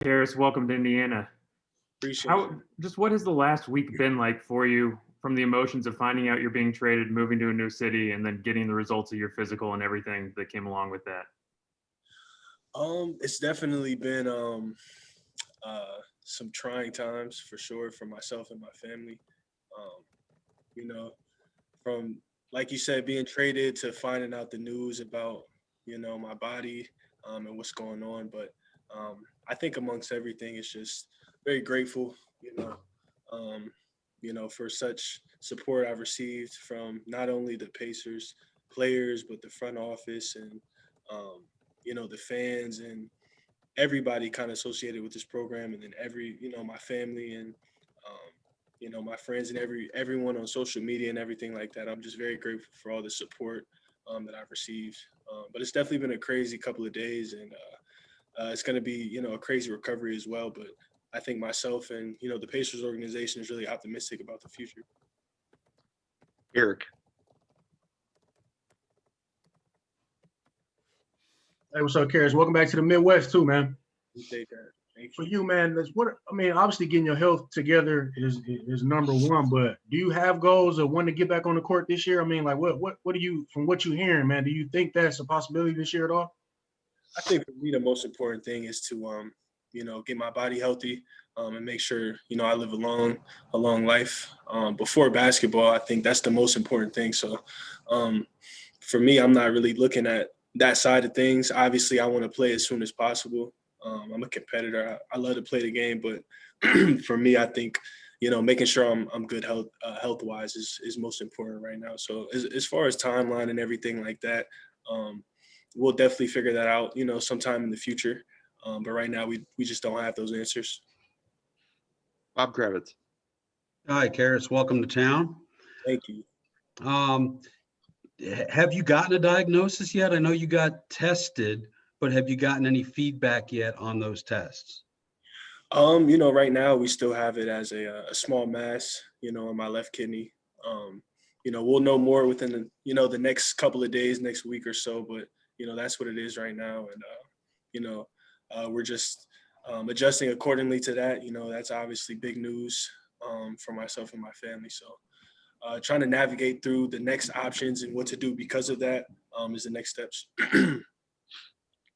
Caris, welcome to Indiana. Appreciate it. What has the last week been like for you, from the emotions of finding out you're being traded, moving to a new city, and then getting the results of your physical and everything that came along with that? It's definitely been some trying times for sure for myself and my family. Um, you know, from like you said, being traded to finding out the news about my body and what's going on. But I think amongst everything, it's just very grateful. Um, for such support I've received from not only the Pacers players but the front office and um, the fans and everybody kind of associated with this program, and then my family and my friends and everyone on social media and everything like that. I'm just very grateful for all the support that I've received. But it's definitely been a crazy couple of days, and it's going to be a crazy recovery as well. But I think myself and the Pacers organization is really optimistic about the future. Eric. Hey, what's up, Caris? Welcome back to the Midwest too, man. Appreciate that. Thank For you. you, man, obviously getting your health together is number one, but do you have goals of wanting to get back on the court this year? I mean, like what do you, from what you're hearing, man, do you think that's a possibility this year at all? I think for me the most important thing is to get my body healthy and make sure I live a long life. Before basketball, I think that's the most important thing. So for me, I'm not really looking at that side of things. Obviously, I want to play as soon as possible. I'm a competitor. I love to play the game, but for me, I think making sure I'm good health wise is most important right now. So as far as timeline and everything like that, we'll definitely figure that out sometime in the future. But right now we just don't have those answers. Bob Kravitz. Hi, Caris. Welcome to town. Thank you. Have you gotten a diagnosis yet? I know you got tested, but have you gotten any feedback yet on those tests? Right now we still have it as a small mass, in my left kidney. We'll know more within the next couple of days, next week or so, but that's what it is right now. And we're just adjusting accordingly to that. That's obviously big news for myself and my family. So trying to navigate through the next options and what to do because of that is the next steps.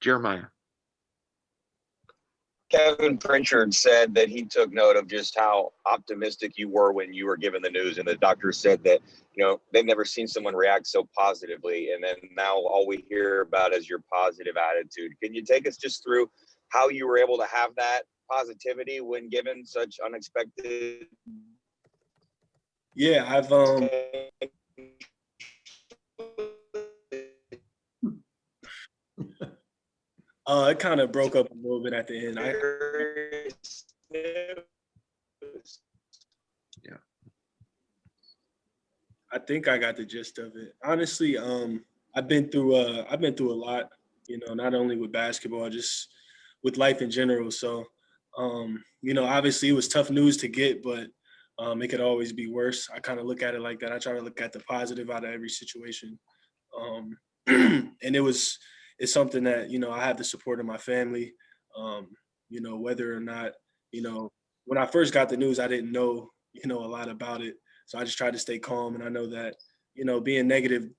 Jeremiah. Kevin Pritchard said that he took note of just how optimistic you were when you were given the news, and the doctor said that they've never seen someone react so positively, and then now all we hear about is your positive attitude. Can you take us just through how you were able to have that positivity when given such unexpected? Yeah, I've it kind of broke up a little bit at the end. Yeah. I think I got the gist of it. Honestly, I've been through a lot, not only with basketball, just with life in general. So, obviously it was tough news to get, but it could always be worse. I kind of look at it like that. I try to look at the positive out of every situation. And it's something that, I have the support of my family. Whether or not, when I first got the news, I didn't know, a lot about it. So I just tried to stay calm. And I know that, being negative,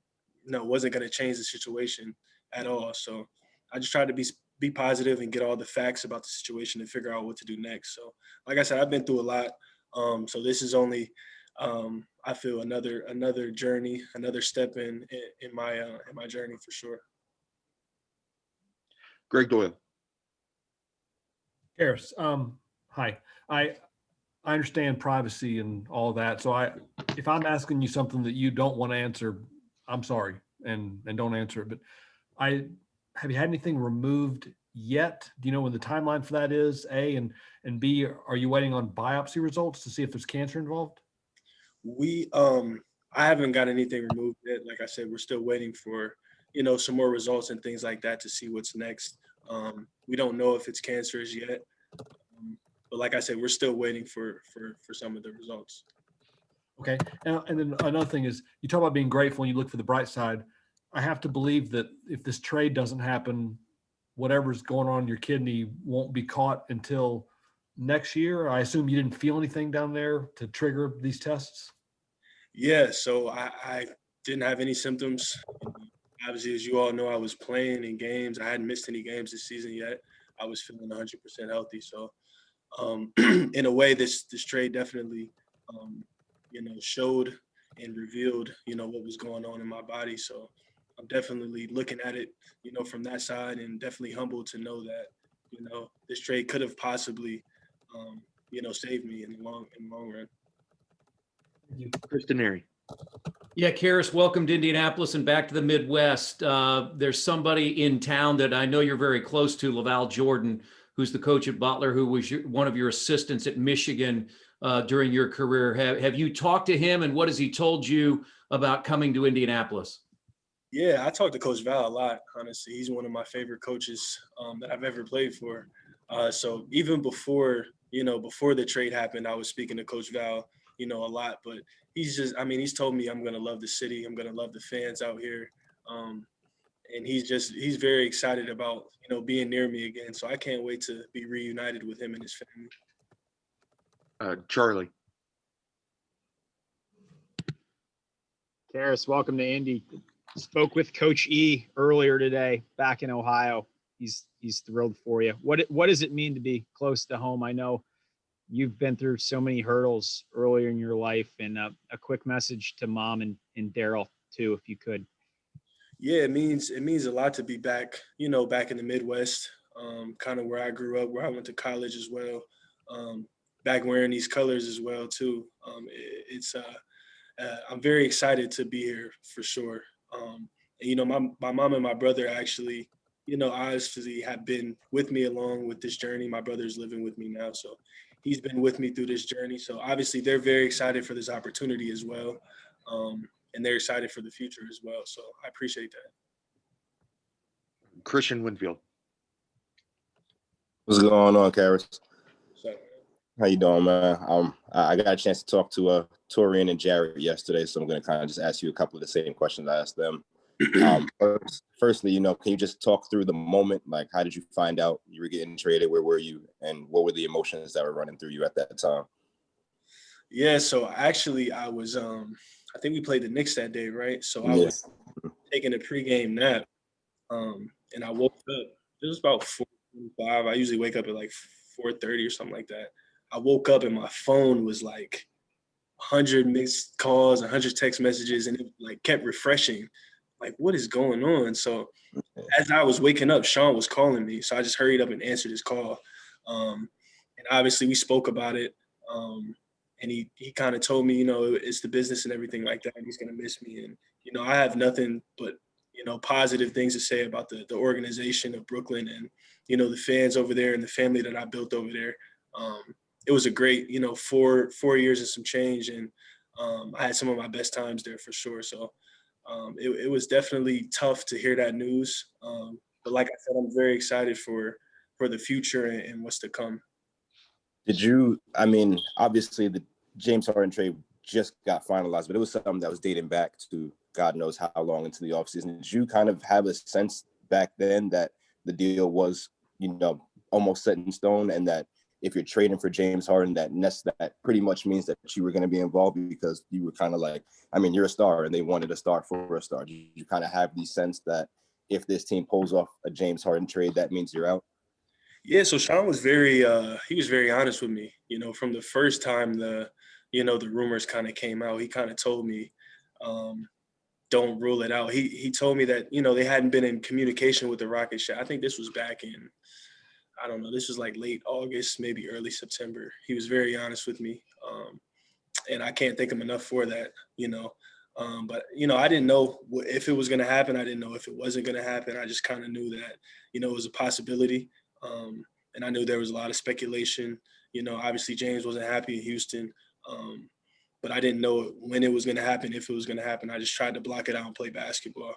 wasn't going to change the situation at all. So I just tried to be positive and get all the facts about the situation and figure out what to do next. So like I said, I've been through a lot. So this is only, I feel another journey, another step in my journey for sure. Greg Doyle. Harris, hi. I understand privacy and all that. So if I'm asking you something that you don't want to answer, I'm sorry and don't answer it. But have you had anything removed yet? Do you know when the timeline for that is? A, and B, are you waiting on biopsy results to see if there's cancer involved? I haven't got anything removed yet. Like I said, we're still waiting for, some more results and things like that to see what's next. We don't know if it's cancerous yet. But like I said, we're still waiting for some of the results. Okay. And then another thing is, you talk about being grateful and you look for the bright side. I have to believe that if this trade doesn't happen, whatever's going on in your kidney won't be caught until next year? I assume you didn't feel anything down there to trigger these tests? Yeah, so I didn't have any symptoms. Obviously, as you all know, I was playing in games. I hadn't missed any games this season yet. I was feeling 100% healthy. So, in a way, this trade definitely, showed and revealed, what was going on in my body. So, I'm definitely looking at it, from that side, and definitely humbled to know that, this trade could have possibly, saved me in the long run. Kristen Airy. Yeah, Caris, welcome to Indianapolis and back to the Midwest. There's somebody in town that I know you're very close to, LaVall Jordan, who's the coach at Butler, who was one of your assistants at Michigan during your career. Have you talked to him, and what has he told you about coming to Indianapolis? Yeah, I talked to Coach Val a lot, honestly. He's one of my favorite coaches that I've ever played for. So even before the trade happened, I was speaking to Coach Val, a lot. But he's told me I'm going to love the city. I'm going to love the fans out here. And he's very excited about, being near me again. So I can't wait to be reunited with him and his family. Charlie. Caris, welcome to Indy. Spoke with Coach E earlier today back in Ohio. He's thrilled for you. What does it mean to be close to home? I know you've been through so many hurdles earlier in your life, and a quick message to Mom and Daryl too, if you could. Yeah, it means a lot to be back, back in the Midwest, kind of where I grew up, where I went to college as well, back wearing these colors as well too. I'm very excited to be here for sure. My mom and my brother actually, obviously have been with me along with this journey. My brother's living with me now, so he's been with me through this journey. So obviously they're very excited for this opportunity as well. And they're excited for the future as well. So I appreciate that. Christian Winfield. What's going on, Caris? So How you doing, man? I got a chance to talk to Torian and Jared yesterday, so I'm going to kind of just ask you a couple of the same questions I asked them. Firstly, can you just talk through the moment? Like, how did you find out you were getting traded? Where were you? And what were the emotions that were running through you at that time? Yeah, so actually I was, I think we played the Knicks that day, right? So I was taking a pregame nap, and I woke up. It was about 4:45. I usually wake up at like 4:30 or something like that. I woke up and my phone was like 100 missed calls, 100 text messages, and it like kept refreshing. Like, what is going on? So as I was waking up, Sean was calling me. So I just hurried up and answered his call. And obviously we spoke about it. And he kind of told me, it's the business and everything like that. And he's going to miss me. And, I have nothing but, positive things to say about the organization of Brooklyn and, the fans over there and the family that I built over there. It was a great, 4 years and some change. And I had some of my best times there for sure. So it was definitely tough to hear that news. But like I said, I'm very excited for the future and what's to come. Obviously the James Harden trade just got finalized, but it was something that was dating back to God knows how long into the offseason. Did you kind of have a sense back then that the deal was, almost set in stone, and that if you're trading for James Harden, that pretty much means that you were going to be involved because you were kind of like, you're a star and they wanted a star for a star. Did you kind of have the sense that if this team pulls off a James Harden trade, that means you're out? Yeah, so Sean was very honest with me, from the first time the rumors kind of came out. He kind of told me, don't rule it out. He told me that, they hadn't been in communication with the Rockets yet. I think this was back in, I don't know, this was like late August, maybe early September. He was very honest with me. And I can't thank him enough for that, But, I didn't know if it was going to happen. I didn't know if it wasn't going to happen. I just kind of knew that, it was a possibility. And I knew there was a lot of speculation. Obviously James wasn't happy in Houston, but I didn't know when it was going to happen, if it was going to happen. I just tried to block it out and play basketball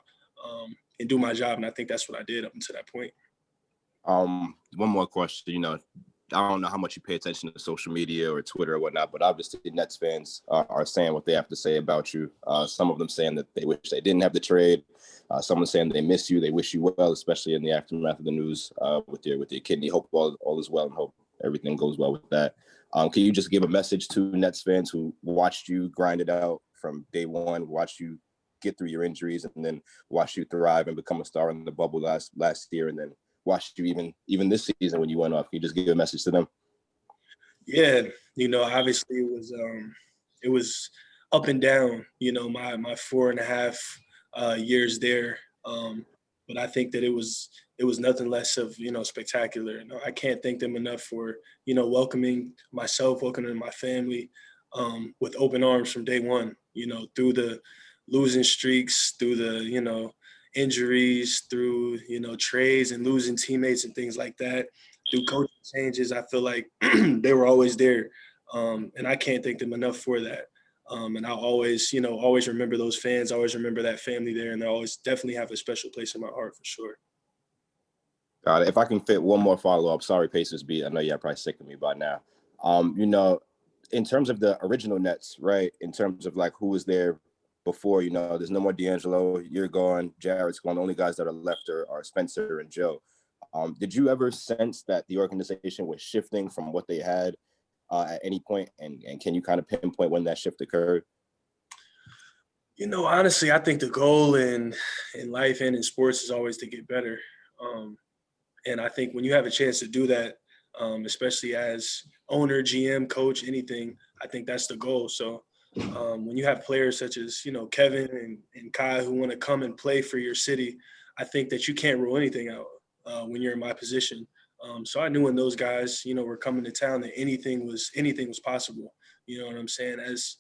and do my job. And I think that's what I did up until that point. One more question, I don't know how much you pay attention to social media or Twitter or whatnot, but obviously Nets fans are saying what they have to say about you. Some of them saying that they wish they didn't have the trade. Some saying they miss you, they wish you well, especially in the aftermath of the news with your kidney. Hope all is well and hope everything goes well with that. Can you just give a message to Nets fans who watched you grind it out from day one, watched you get through your injuries, and then watched you thrive and become a star in the bubble last year, and then watched you even this season when you went off? Can you just give a message to them? Yeah, obviously it was up and down, my 4.5 years there. But I think that it was nothing less of, spectacular. I can't thank them enough for, welcoming myself, welcoming my family with open arms from day one, through the losing streaks, through the, injuries, through, trades and losing teammates and things like that. Through coaching changes, I feel like they were always there. And I can't thank them enough for that. And I'll always, always remember those fans, always remember that family there, and they always definitely have a special place in my heart for sure. Got it. If I can fit one more follow-up, sorry, Pacers beat. I know you're probably sick of me by now. In terms of the original Nets, right? In terms of like who was there before, there's no more D'Angelo, you're gone, Jarrett's gone. The only guys that are left are Spencer and Joe. Did you ever sense that the organization was shifting from what they had at any point? And can you kind of pinpoint when that shift occurred? Honestly, I think the goal in life and in sports is always to get better. And I think when you have a chance to do that, especially as owner, GM, coach, anything, I think that's the goal. So when you have players such as, Kevin and Kai who want to come and play for your city, I think that you can't rule anything out when you're in my position. So I knew when those guys, were coming to town that anything was possible. You know what I'm saying? As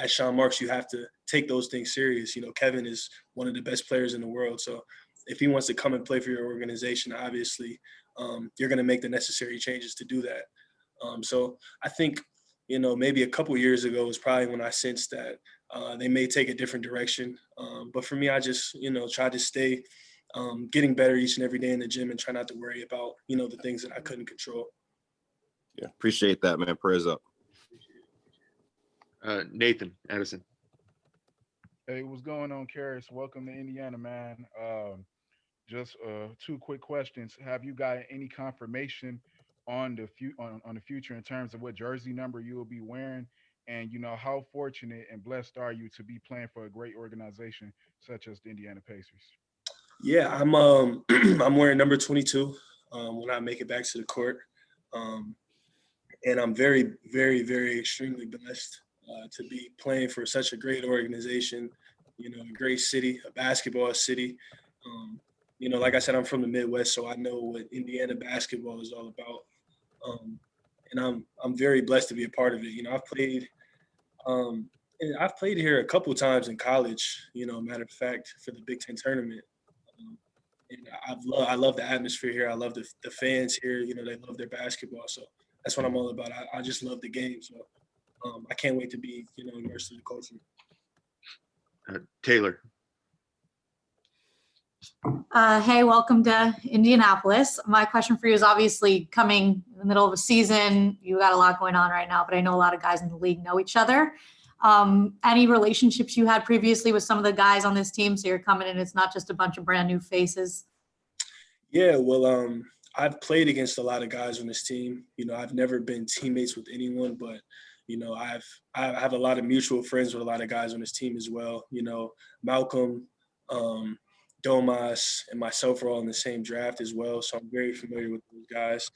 Sean Marks, you have to take those things serious. Kevin is one of the best players in the world. So if he wants to come and play for your organization, obviously you're going to make the necessary changes to do that. So I think, maybe a couple years ago was probably when I sensed that they may take a different direction. But for me, I just, tried to stay getting better each and every day in the gym and try not to worry about, the things that I couldn't control. Yeah, appreciate that, man. Prayers up. Nathan Addison. Hey, what's going on, Caris? Welcome to Indiana, man. Just 2 quick questions. Have you got any confirmation on the future in terms of what jersey number you will be wearing? And how fortunate and blessed are you to be playing for a great organization such as the Indiana Pacers? Yeah, I'm I'm wearing number 22 when I make it back to the court. And I'm very, very, very extremely blessed to be playing for such a great organization, a great city, a basketball city. Like I said, I'm from the Midwest, so I know what Indiana basketball is all about. And I'm very blessed to be a part of it. I've played here a couple times in college, matter of fact, for the Big Ten tournament. And I love the atmosphere here. I love the fans here. They love their basketball. So that's what I'm all about. I just love the game. So I can't wait to be, immersed in the culture. Taylor. Hey, welcome to Indianapolis. My question for you is obviously coming in the middle of a season. You got a lot going on right now, but I know a lot of guys in the league know each other. Any relationships you had previously with some of the guys on this team? So you're coming in, it's not just a bunch of brand new faces. Yeah, well, I've played against a lot of guys on this team. I've never been teammates with anyone, but, I have a lot of mutual friends with a lot of guys on this team as well. Malcolm, Domas, and myself are all in the same draft as well. So I'm very familiar with those guys.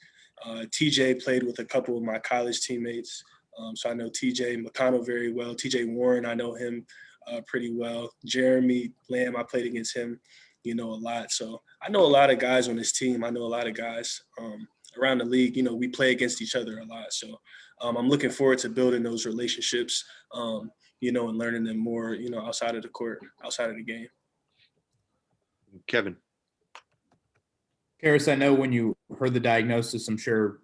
TJ played with a couple of my college teammates. So I know TJ McConnell very well. TJ Warren, I know him pretty well. Jeremy Lamb, I played against him, a lot. So I know a lot of guys on this team. I know a lot of guys around the league. We play against each other a lot. So I'm looking forward to building those relationships, and learning them more, outside of the court, outside of the game. Kevin. Caris, I know when you heard the diagnosis, I'm sure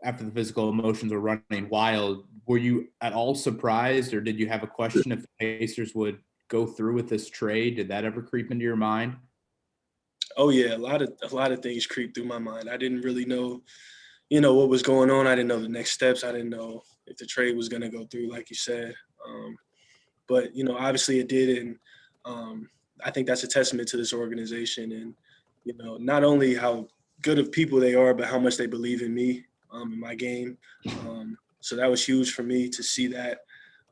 after the physical, emotions were running wild. Were you at all surprised, or did you have a question if the Pacers would go through with this trade? Did that ever creep into your mind? Oh yeah, a lot of things creep through my mind. I didn't really know, what was going on. I didn't know the next steps. I didn't know if the trade was going to go through, like you said. But, obviously it did. And I think that's a testament to this organization and, not only how good of people they are, but how much they believe in me, in my game. So that was huge for me to see that.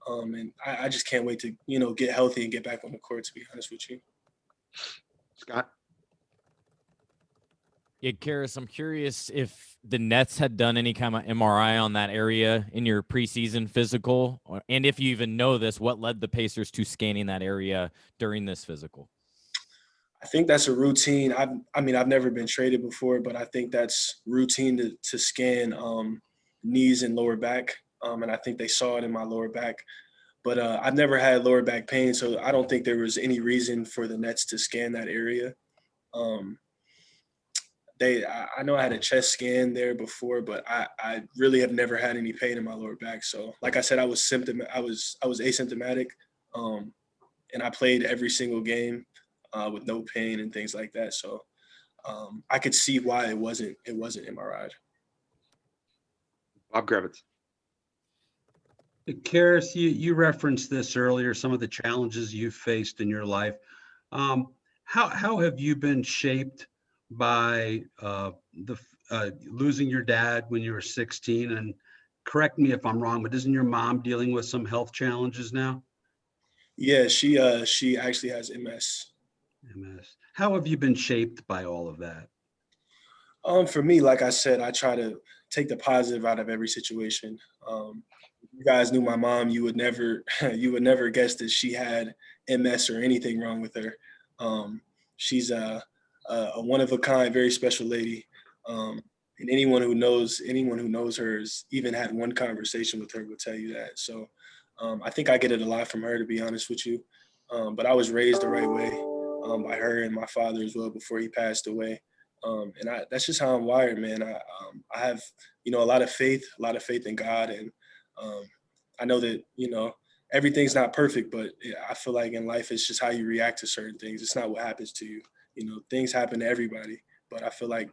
And I just can't wait to, get healthy and get back on the court, to be honest with you. Scott? Yeah, Caris, I'm curious if the Nets had done any kind of MRI on that area in your preseason physical, and if you even know this, what led the Pacers to scanning that area during this physical? I think that's a routine. I've never been traded before, but I think that's routine to scan knees and lower back. And I think they saw it in my lower back. But I've never had lower back pain, so I don't think there was any reason for the Nets to scan that area. I know I had a chest scan there before, but I really have never had any pain in my lower back. So, like I said, I was asymptomatic, and I played every single game with no pain and things like that. So I could see why it wasn't MRI'd. Bob Kravitz. Caris, you referenced this earlier, some of the challenges you've faced in your life. How have you been shaped by losing your dad when you were 16? And correct me if I'm wrong, but isn't your mom dealing with some health challenges now? Yeah, she actually has MS. MS. How have you been shaped by all of that? For me, like I said, I try to take the positive out of every situation. You guys knew my mom, you would never guess that she had MS or anything wrong with her. She's a one of a kind, very special lady. And anyone who knows her has even had one conversation with her will tell you that. So I think I get it a lot from her, to be honest with you. But I was raised the right way by her and my father as well before he passed away. And that's just how I'm wired, man. I have, a lot of faith in God. And I know that, everything's not perfect, but I feel like in life, it's just how you react to certain things. It's not what happens to you. Things happen to everybody, but I feel like,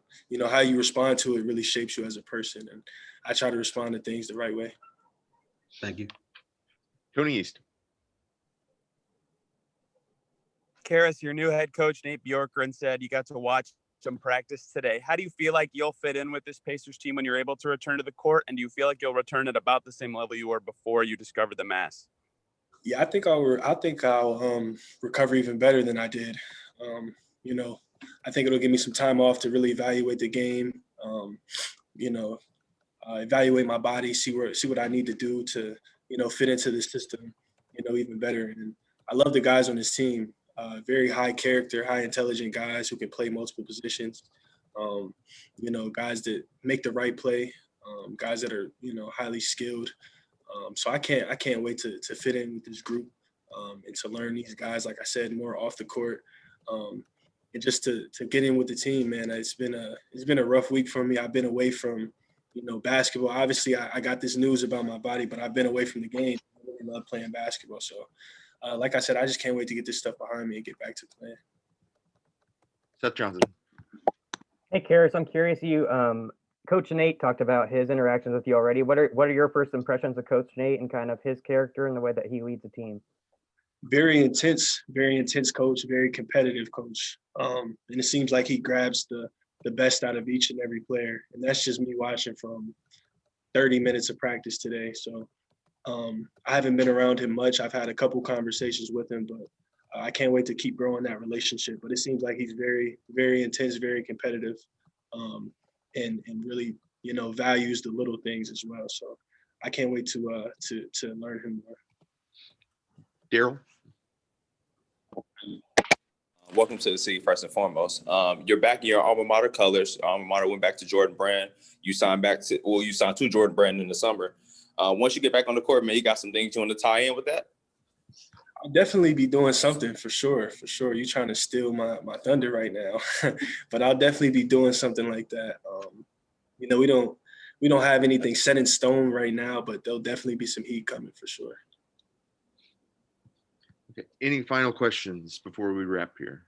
how you respond to it really shapes you as a person. And I try to respond to things the right way. Thank you. Tony East. Caris, your new head coach, Nate Bjorkgren, said you got to watch some practice today. How do you feel like you'll fit in with this Pacers team when you're able to return to the court? And do you feel like you'll return at about the same level you were before you discovered the mass? Yeah, I think I'll recover even better than I did. I think it'll give me some time off to really evaluate the game, evaluate my body, see what I need to do to, fit into the system, even better. And I love the guys on this team. Very high character, high intelligent guys who can play multiple positions. Guys that make the right play, guys that are, highly skilled. So I can't wait to fit in with this group and to learn these guys, like I said, more off the court. And just to get in with the team, man. It's been a rough week for me. I've been away from, basketball. Obviously, I got this news about my body, but I've been away from the game. I really love playing basketball. So, like I said, I just can't wait to get this stuff behind me and get back to playing. Seth Johnson. Hey, Caris, I'm curious. Coach Nate talked about his interactions with you already. What are your first impressions of Coach Nate and kind of his character and the way that he leads a team? Very intense coach, very competitive coach. And it seems like he grabs the best out of each and every player. And that's just me watching from 30 minutes of practice today. So I haven't been around him much. I've had a couple conversations with him, but I can't wait to keep growing that relationship. But it seems like he's very, very intense, very competitive, and really, values the little things as well. So I can't wait to learn him more. Daryl. Welcome to the city, first and foremost. You're back in your alma mater colors. Your alma mater went back to Jordan Brand. You signed to Jordan Brand in the summer. Once you get back on the court, man, you got some things you want to tie in with that? I'll definitely be doing something for sure. You're trying to steal my thunder right now, but I'll definitely be doing something like that. We don't have anything set in stone right now, but there'll definitely be some heat coming for sure. Okay. Any final questions before we wrap here?